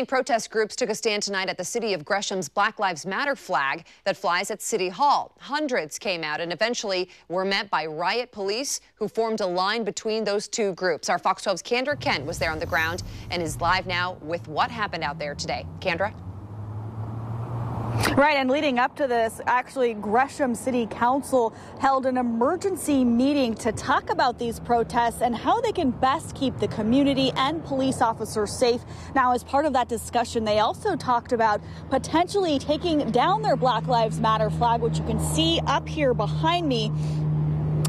Protest groups took a stand tonight at the city of Gresham's Black Lives Matter flag that flies at City Hall. Hundreds came out and eventually were met by riot police who formed a line between those two groups. Our Fox 12's Kendra Kent was there on the ground and is live now with what happened out there today. Kendra? Right, and leading up to this, actually, Gresham City Council held an emergency meeting to talk about these protests and how they can best keep the community and police officers safe. Now, as part of that discussion, they also talked about potentially taking down their Black Lives Matter flag, which you can see up here behind me.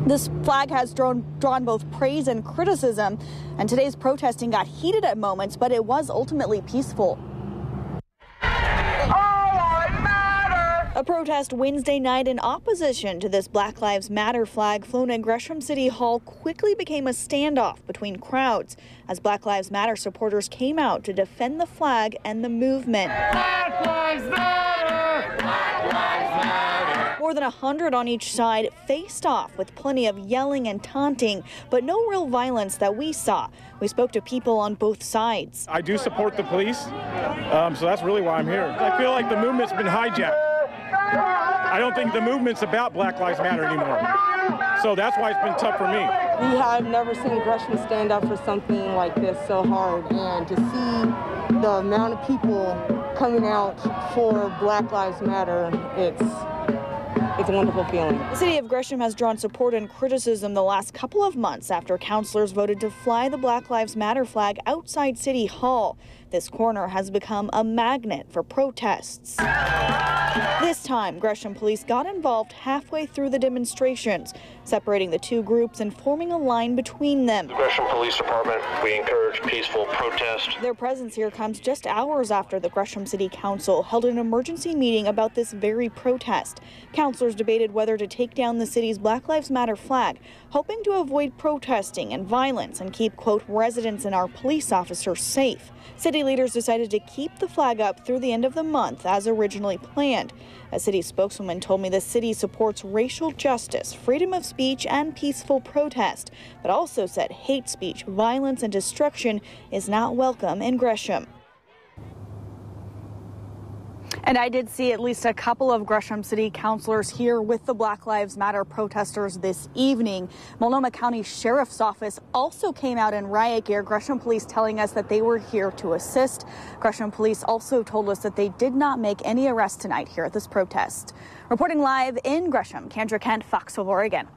This flag has drawn both praise and criticism, and today's protesting got heated at moments, but it was ultimately peaceful. A protest Wednesday night in opposition to this Black Lives Matter flag flown at Gresham City Hall quickly became a standoff between crowds as Black Lives Matter supporters came out to defend the flag and the movement. Black Lives Matter! Black Lives Matter! More than 100 on each side faced off with plenty of yelling and taunting, but no real violence that we saw. We spoke to people on both sides. I do support the police, so that's really why I'm here. I feel like the movement's been hijacked. I don't think the movement's about Black Lives Matter anymore. So that's why it's been tough for me. We have never seen Gresham stand up for something like this so hard, and to see the amount of people coming out for Black Lives Matter, it's a wonderful feeling. The city of Gresham has drawn support and criticism the last couple of months after councilors voted to fly the Black Lives Matter flag outside City Hall. This corner has become a magnet for protests. This time, Gresham police got involved halfway through the demonstrations, separating the two groups and forming a line between them. The Gresham Police Department, we encourage peaceful protest. Their presence here comes just hours after the Gresham City Council held an emergency meeting about this very protest. Councilors debated whether to take down the city's Black Lives Matter flag, hoping to avoid protesting and violence and keep, quote, residents and our police officers safe. City leaders decided to keep the flag up through the end of the month as originally planned. A city spokeswoman told me the city supports racial justice, freedom of speech, and peaceful protest, but also said hate speech, violence, and destruction is not welcome in Gresham. And I did see at least a couple of Gresham City councilors here with the Black Lives Matter protesters this evening. Multnomah County Sheriff's Office also came out in riot gear. Gresham Police telling us that they were here to assist. Gresham Police also told us that they did not make any arrests tonight here at this protest. Reporting live in Gresham, Kendra Kent, Fox 12 Oregon.